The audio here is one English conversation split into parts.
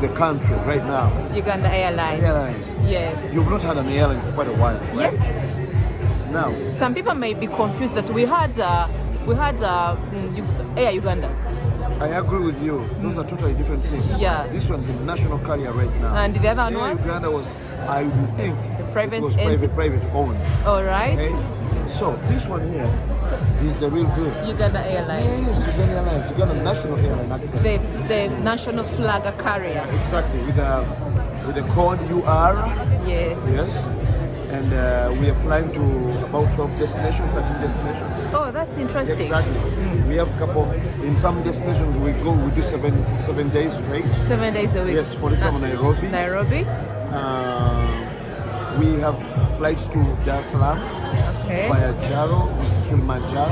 the country right now. Uganda Airlines. Airlines. Yes. You've not had an airline for quite a while, right? Yes. Now, Some people may be confused that we had Air Uganda. I agree with you. Those are totally different things. Yeah. This one's a national carrier right now. And the other one Air was? Uganda was, I would think, private it was entity? private owned. All right. Okay? So this one here is the real deal. Uganda Airlines. Yes, Uganda Airlines. Uganda national airline actually. The national flag carrier. Exactly, with the code UR. Yes. Yes. And we are flying to about 12 destinations, 13 destinations. Oh, that's interesting. Exactly. We have a couple, in some destinations we do 7 days straight. 7 days a week. Yes, for example, Nairobi. Nairobi. We have flights to Dar es Salaam Okay. via Jaro, Kilimanjaro.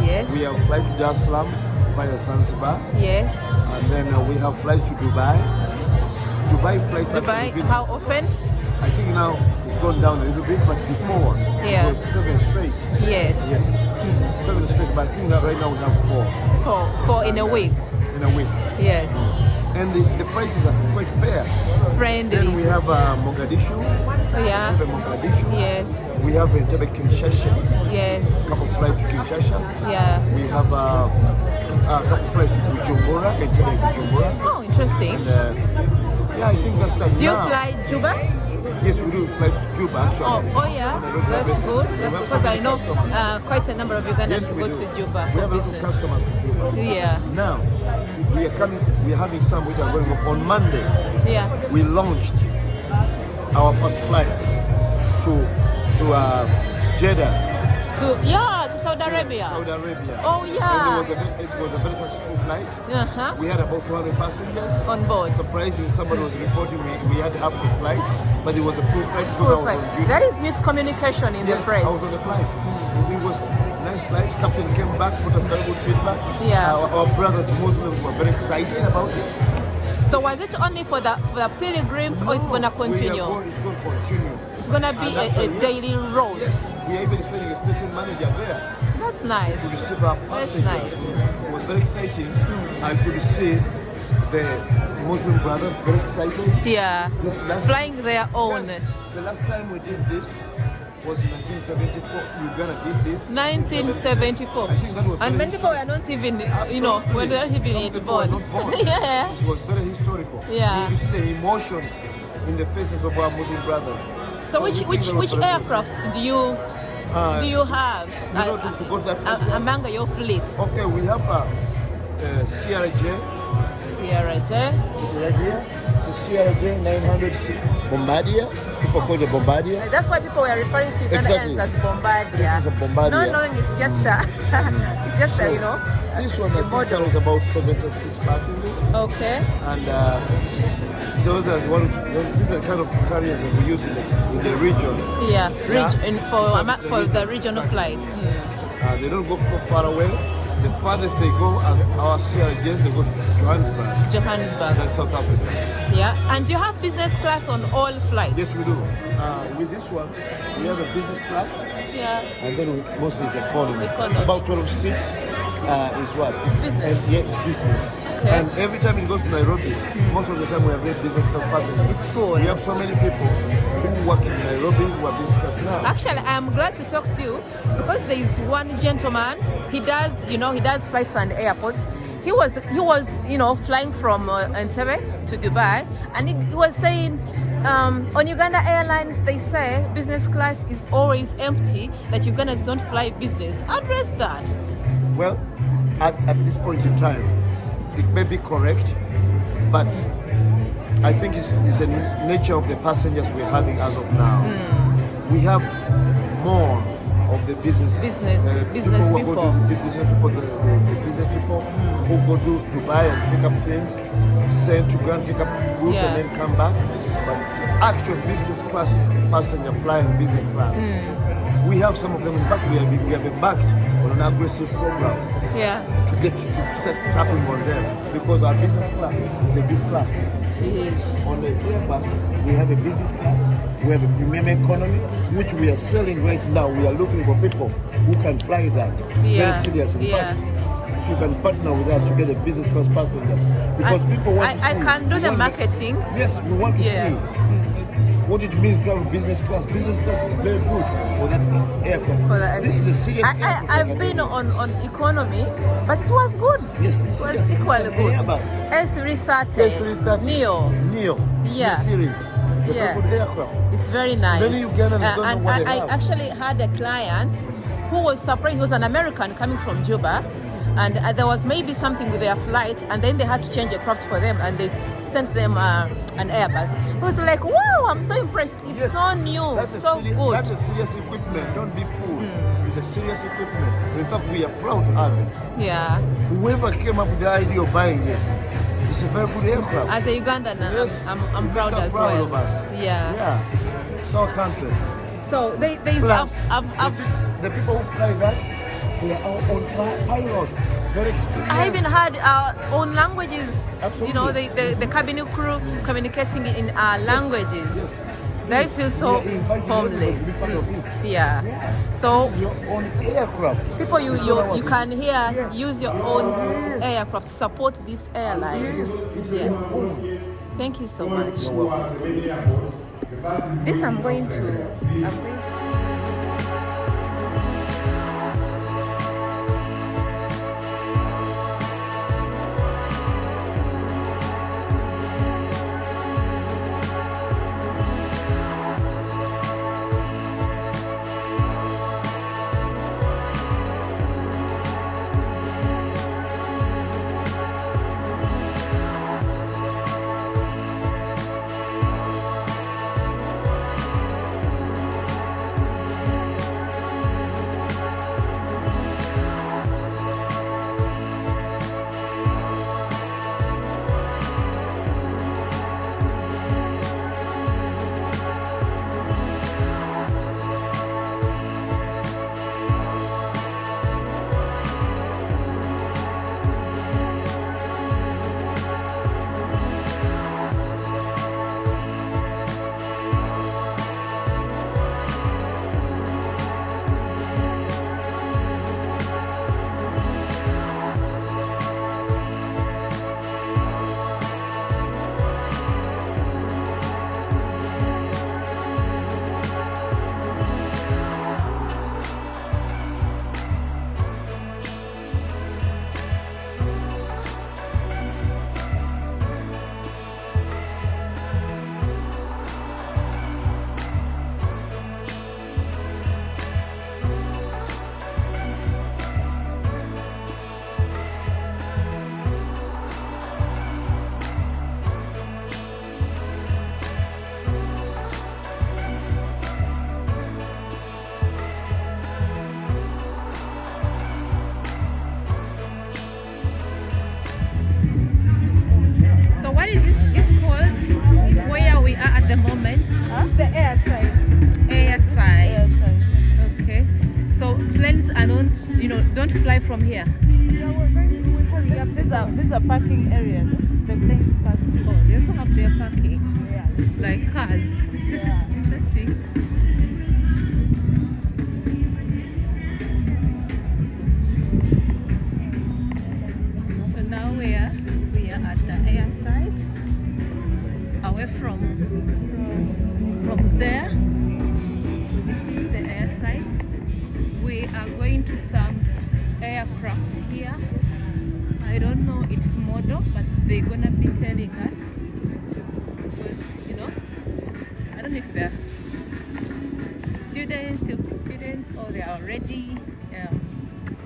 Yes. We have flight to Dar es Salaam via Zanzibar. Yes. And then we have flights to Dubai. Dubai flights Dubai. actually been- How often? I think now it's gone down a little bit, but before Yeah. it was 7 straight. Yes. Yes, 7 straight. But I think that right now we have 4 Four in a week. in a week, Yes. and the prices are quite fair. Then Friendly. we have Mogadishu, Yeah. Entebbe Mogadishu. Yes. We have Entebbe Kinshasa, Yes. a couple flights to Kinshasa. Yeah. We have a couple flights to Bujumbura, Entebbe Bujumbura. Oh, interesting. And, yeah, I think that's like Do you now. fly Juba? Yes, we do flights to Cuba actually. Oh yeah. That's good. That's because I know quite a number of Ugandans Yes, we go do. to Juba We for have a lot of business. customers to Cuba. Yeah. Now, we are having some which are going on Monday. Yeah. We launched our first flight to Jeddah, To Saudi Arabia. Saudi Arabia. Oh yeah. And it was a very successful flight. Uh-huh. We had about 200 passengers. On board. Surprisingly, somebody was reporting we had half the flight, but it was a full flight because I Full was flight. on duty. That is miscommunication in the Yes, press. I was on the flight. It was a nice flight. Captain came back, put a very good feedback. Yeah. Our brothers Muslims were very excited about it. So was it only for the pilgrims or it's gonna continue? It's going to continue. It's gonna be And a actually, daily route. Yes, we are even sending a station manager there That's to nice. receive our That's passengers. nice. It was very exciting. I could see the Muslim brothers very excited. Yeah. This last Flying their own. Yes, the last time we did this was in 1974. Uganda did this. 1974. I think that was And very many people were not even, when they were not even Some yet people were born. not born. Yeah. It was very historical. Yeah. You see the emotions in the faces of our Muslim brothers. So we think that was which very good. aircrafts do you have to go to that place? among your fleets? Okay, we have CRJ. Sierra J. Right here. So CRJ 900 Bombardier. People call it Bombardier. That's why people were referring to Uganda Exactly. Airlines as Bombardier. This is a Bombardier. Not knowing it's just it's just So, you know. This one I the think model. carries about 76 passengers. Okay. And those are these are the kind of carriers that we use in the region. Yeah. Yeah. For the regional flights. They don't go far away. The farthest they go are our CRJs, they go to Johannesburg. Johannesburg. That's South Africa. Yeah. And you have business class on all flights? Yes, we do. With this one, we have a business class, Yeah. and then mostly it's economy. Economy. About 12 seats is what? It's business. And, yeah, it's business. Okay. And every time it goes to Nairobi, most of the time we have business class passengers. It's full. We have so many people who work in Nairobi who are business class now. Actually, I'm glad to talk to you because there is one gentleman. He does flights and airports. He was flying from Entebbe to Dubai, and he was saying on Uganda Airlines they say business class is always empty. That Ugandans don't fly business. Address that. Well, at this point in time, it may be correct, but I think it's the nature of the passengers we're having as of now. We have more of the business people. the business people who go to Dubai and pick up things, send to go and pick up goods Yeah. and then come back. But actual business class passenger flying business class, we have some of them. In fact, we have embarked on an aggressive program Yeah, to get to start tapping on them because our business class is a good class. it is. On the Airbus, we have a business class, we have a premium economy, which we are selling right now. We are looking for people who can fly that. Yeah, Very serious. In yeah. fact, if you can partner with us to get the business class passengers, because people want to see. I can do the marketing. Yes, we want to see what it means to have business class. Business class is very good for that aircraft. This is a serious aircraft. I've been on economy, but it was good. Yes, it was equally good. A330 Neo. Yeah. Series. It's a very good aircraft. It's very nice. Many Ugandans don't know what they have. I actually had a client who was surprised. He was an American coming from Juba, and there was maybe something with their flight, and then they had to change a craft for them, and they sent them an Airbus. He was like, wow, I'm so impressed. It's so new, so good. That's a serious equipment. Don't be fooled. It's a serious equipment. In fact, we are proud to have it. Yeah. Whoever came up with the idea of buying it, it's a very good aircraft. As a Ugandan, yes, I'm proud as well. Of us. Yeah. It's our country. So there's the people who fly that, they are our own pilots. Very experienced. I even had our own languages. Absolutely. You know, the cabin crew communicating in our languages. Yes. They feel so homely. To be part of this. Yeah. So this is your own aircraft. People you can hear use your own aircraft to support this airline. Yes, it's your own. Thank you so much. This I'm going to the moment? It's the air side. Air side. Okay. So planes are not, don't fly from here. Yeah, we're hurry up. These are parking areas. The planes park. Oh, they also have their parking. Yeah. Like cars. Yeah. Interesting. So now we are at the air side, away from there. So this is the air side. We are going to some aircraft here. I don't know its model, but they're gonna be telling us, because I don't know if they're students, still students, or they are already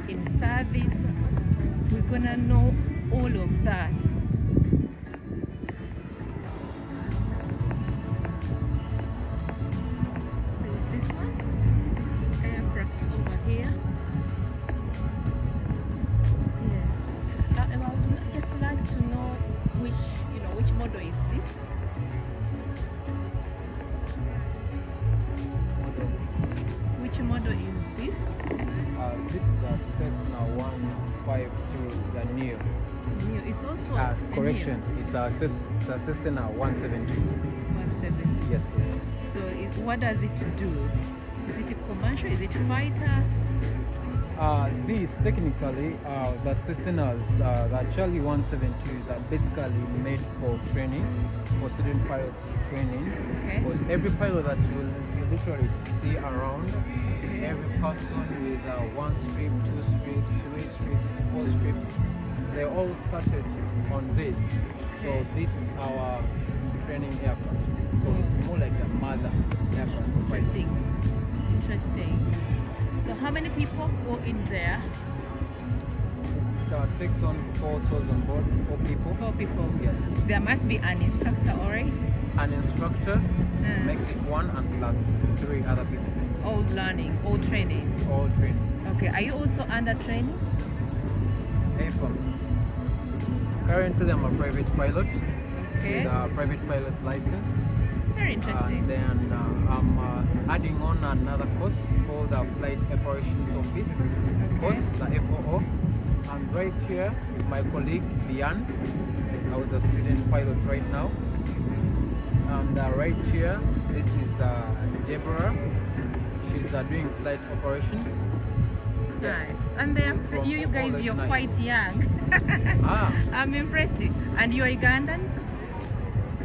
in service. We're gonna know all of that. There's this one, this aircraft over here. Yes, I would just like to know which model is this. Which model is this? This is a Cessna 152, the Neo. Neo. It's also correction. It's a Cessna 170. 170. Yes, please. So what does it do? Is it a commercial? Is it fighter? These technically, the Cessnas, the Charlie 172s are basically made for training, for student pilots training. Okay. Because every pilot that you literally see around, every person with 1 strip, 2 strips, 3 strips, 4 strips, they all started on this. So this is our training aircraft. So it's more like a mother aircraft for pilots. Interesting. So how many people go in there? Takes on 4 souls on board, 4 people. 4 people. Yes. There must be an instructor always. An instructor makes it 1 and plus 3 other people. All learning, all training. All training. Okay. Are you also under training? AFM. Currently, I'm a private pilot Okay. with a private pilot's license. Very interesting. And then I'm adding on another course called the Flight Operations Office course, the FOO. And right here is my colleague, Diane. I was a student pilot right now. And right here, this is Deborah. She's doing flight operations. Nice. And then From you guys, college you're nights. quite young. Ah, I'm impressed. And you're Ugandans?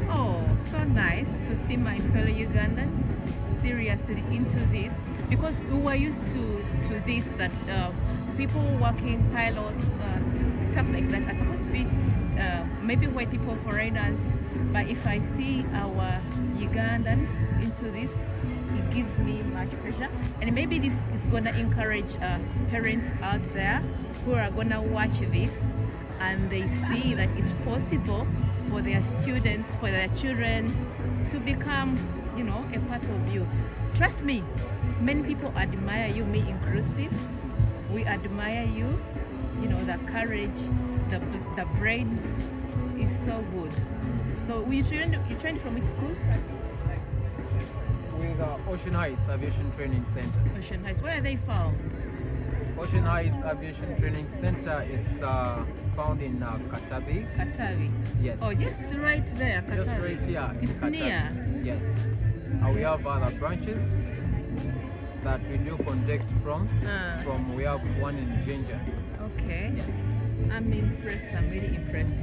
Oh, so nice to see my fellow Ugandans seriously into this, because we were used to this, that people working, pilots, stuff like that are supposed to be maybe white people, foreigners. But if I see our Ugandans into this, it gives me much pleasure, and maybe this is gonna encourage parents out there who are gonna watch this, and they see that it's possible for their students, for their children to become, a part of you. Trust me, many people admire you, me inclusive. We admire you. The courage, the brains is so good. So you trained from which school? with Ocean Heights Aviation Training Center. Ocean Heights. Where are they found? Ocean Heights Aviation Training Center, it's found in Katabi. Katavi. Yes. Oh, just right there, Katavi. Just right here. in It's Katabi. near. Yes. We have other branches that we do conduct from. We have one in Ginger. Okay. Yes. I'm impressed. I'm really impressed.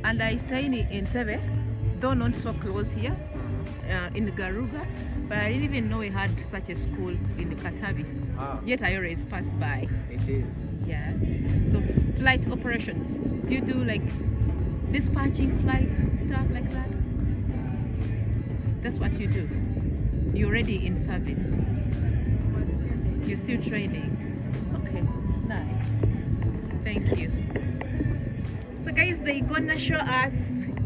And I stay in Entebbe, though not so close here, in Garuga, but I didn't even know we had such a school in Katabi. Yet I always pass by. It is. Yeah. So flight operations. Do you do like dispatching flights, stuff like that? That's what you do. You're already in service. You're still training. Okay. Nice. Thank you. So guys, they're gonna show us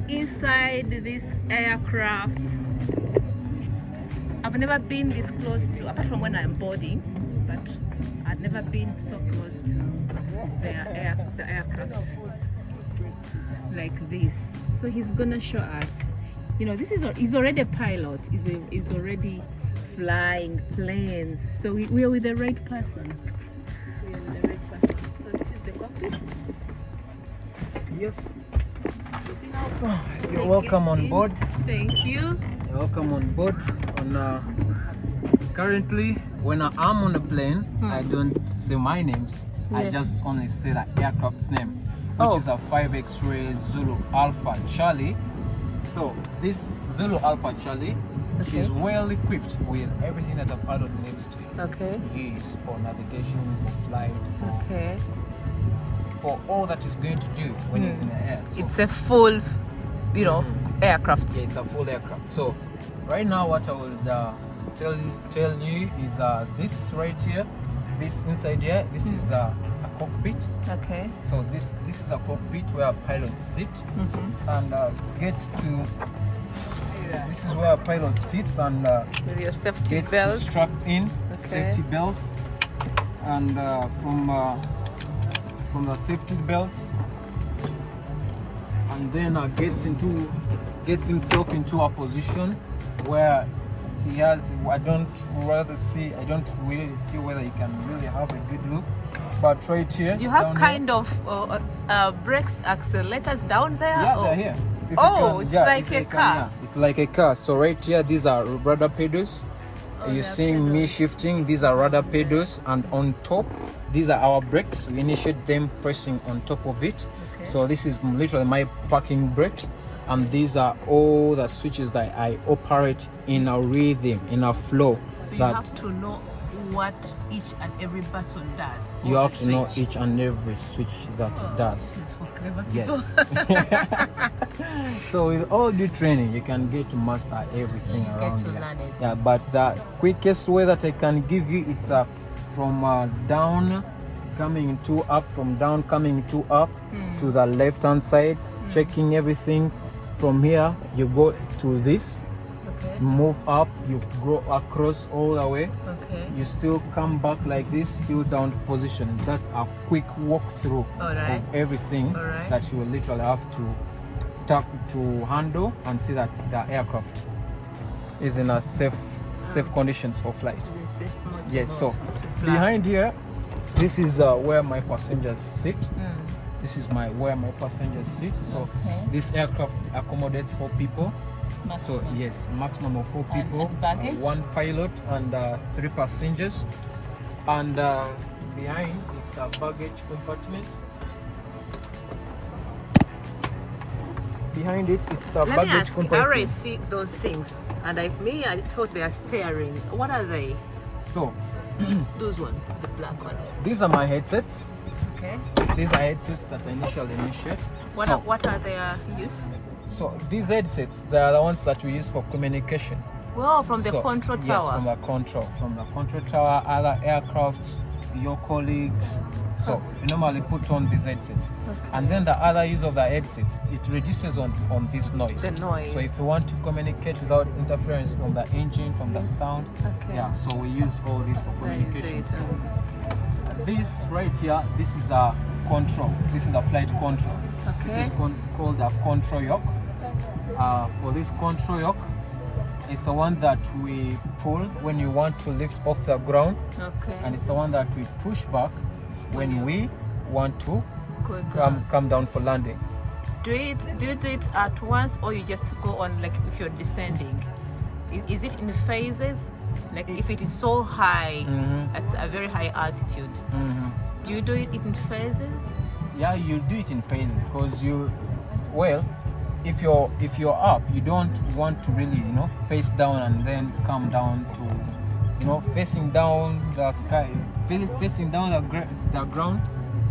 inside this aircraft. I've never been this close to, apart from when I'm boarding, but I've never been so close to the aircraft like this. So he's gonna show us. He's already a pilot. He's already flying planes. So we are with the right person. We are with the right person. So this is the cockpit. Yes. You see how So you're they welcome get on in? board. Thank you. You're welcome on board. Currently, when I'm on a plane, I don't say my names. I Yeah. just only say the aircraft's name, which is a 5 X-ray Zulu Alpha Charlie. So this Zulu Alpha Charlie, she's well equipped with everything that a pilot needs to Okay. use for navigation, for flight, for all that he's going to do when he's in the air. So, It's a full, aircraft. yeah, it's a full aircraft. So right now, what I will tell you is this right here, this inside here, this is a cockpit. Okay. So this is a cockpit where pilots sit and gets to. This is where a pilot sits and With your safety gets belts. strapped in, Okay. safety belts, and from the safety belts, and then gets himself into a position where he has. I don't really see whether he can really have a good look, but right here. Do you have down kind of brakes, accelerators down there? here, yeah, or- they're here. If you Oh, can- it's yeah, like if a you can, car. yeah. It's like a car. So right here, these are rudder pedals. they you're are seeing me pedals. shifting. These are rudder pedals, and on top, these are our brakes. We initiate them pressing on top of it. Okay. So this is literally my parking brake, and these are all the switches that I operate in a rhythm, in a flow. So you that have to know what each and every button does. you or have the to know switch. each and every switch that it Oh, does. this is for clever people. Yes. So with all due training, you can get to master everything You get around to here. learn it. Yeah, but the quickest way that I can give you, it's from down coming to up, from down coming to up to the left hand side, checking everything. From here, you go to this, Okay. move up, you go across all the way. Okay. You still come back like this, still down position. That's a quick walkthrough Alright. of everything Alright. that you will literally have to tap to handle and see that the aircraft is in a safe conditions for flight. It's a safe mode to Yes, go- so to fly. behind here, this is where my passengers sit. Mm. This is where my passengers sit. So Okay. this aircraft accommodates 4 people. So Maximum. yes, maximum of 4 And- people, and baggage? 1 pilot and 3 passengers. And behind it's the baggage compartment. Behind it, it's the Let me baggage ask, I already compartment. see those things, and I thought they are steering. What are they? So Those ones, the black ones. these are my headsets. Okay. These are headsets that I initially initiate. What are their use? So these headsets, they are the ones that we use for communication. Well, from the So, control Yes, tower. from the control tower, other aircrafts, your colleagues. So we normally put on these headsets. Okay. And then the other use of the headsets, it reduces on this noise. The noise. So if you want to communicate without interference from the engine, from the sound, Okay. yeah, so we use all this for That is communication. it. So this right here, this is a control. This is a flight control. This is Okay. called a control yoke. For this control yoke, it's the one that we pull when you want to lift off the ground, Okay. and it's the one that we push back when we want to Good. come down for landing. Do you do it at once, or you just go on like if you're descending? Is it in phases? Like if it is so high Mhm. at a very high altitude, do you do it in phases? Yeah, you do it in phases because if you're up, you don't want to really face down and then come down to facing down the sky, facing down the ground.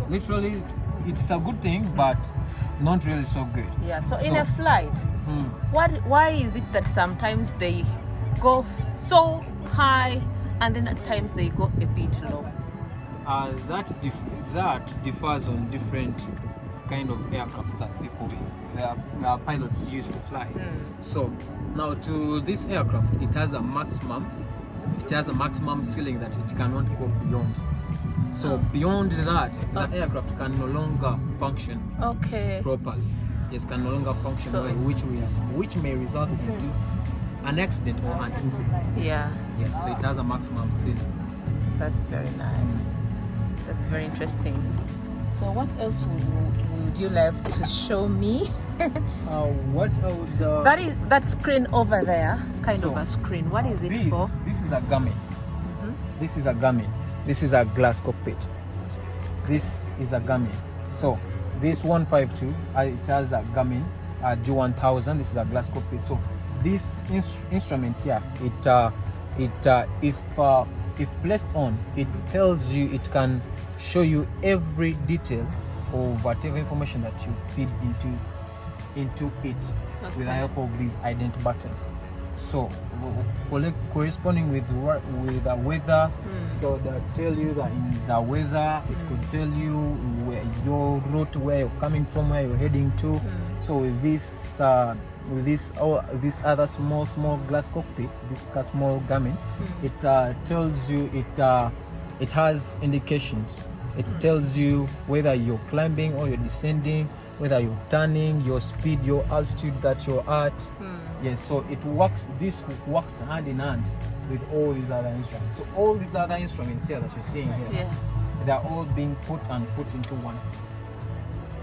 Literally, it's a good thing, but not really so good. Yeah. So in a flight, why is it that sometimes they go so high and then at times they go a bit low? That differs on different kind of aircrafts that the pilots use to fly. So now to this aircraft, it has a maximum ceiling that it cannot go beyond. So beyond that, the aircraft can no longer function Okay. properly. Yes, can no longer function So well, which may result into an accident or an incident. Yeah. Yes, so it has a maximum ceiling. That's very nice. That's very interesting. So what else would you like to show me? What I would That screen over there, kind of So, a screen. What is it for? This is a gamin. This is a gamin. This is a glass cockpit. This is a gamin. So this 152, it has a gamin, G1000. This is a glass cockpit. So this instrument here, if placed on, it tells you, it can show you every detail of whatever information that you feed into it with the help of these ident buttons. So corresponding with the weather, so they'll tell you that in the weather, it could tell you where your route, where you're coming from, where you're heading to. So with this other small glass cockpit, this small gamin, it tells you, it has indications. It tells you whether you're climbing or you're descending, whether you're turning, your speed, your altitude that you're at. Yes, so this works hand in hand with all these other instruments. So all these other instruments here that you're seeing here, they're all being put into one.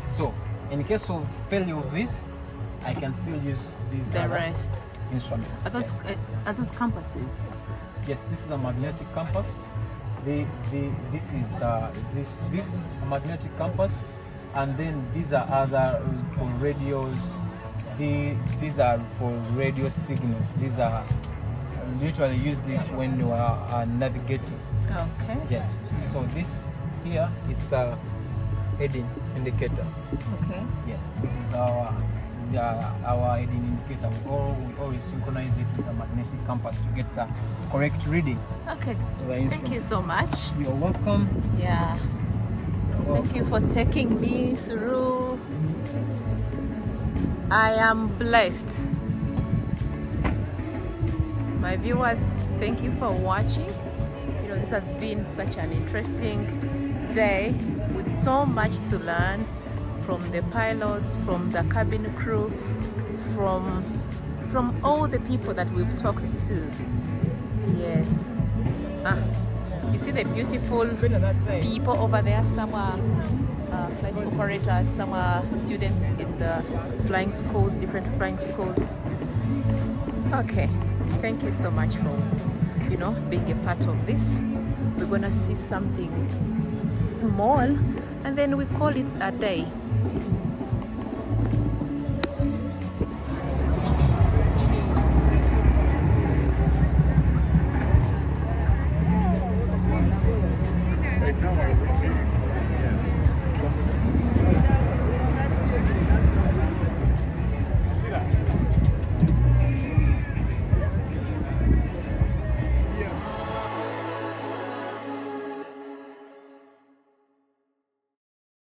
So in case of failure of this, I can still use these The other rest. instruments. Are those compasses? Yes, this is a magnetic compass. This is this magnetic compass, and then these are other for radios. These are for radio signals. These are literally use this when you are navigating. Okay. Yes. So this here is the heading indicator. Okay. Yes. This is our heading indicator. We always synchronize it with the magnetic compass to get the correct reading. Okay. The Thank instrument. you so much. You're welcome. Yeah. You're welcome. Thank you for taking me through. I am blessed. My viewers, thank you for watching. You know, this has been such an interesting day with so much to learn from the pilots, from the cabin crew, from all the people that we've talked to. Yes. You see the beautiful people over there. Some are flight operators, some are students in the flying schools, different flying schools. Okay, thank you so much for, you know, being a part of this. We're gonna see something small and then we call it a day.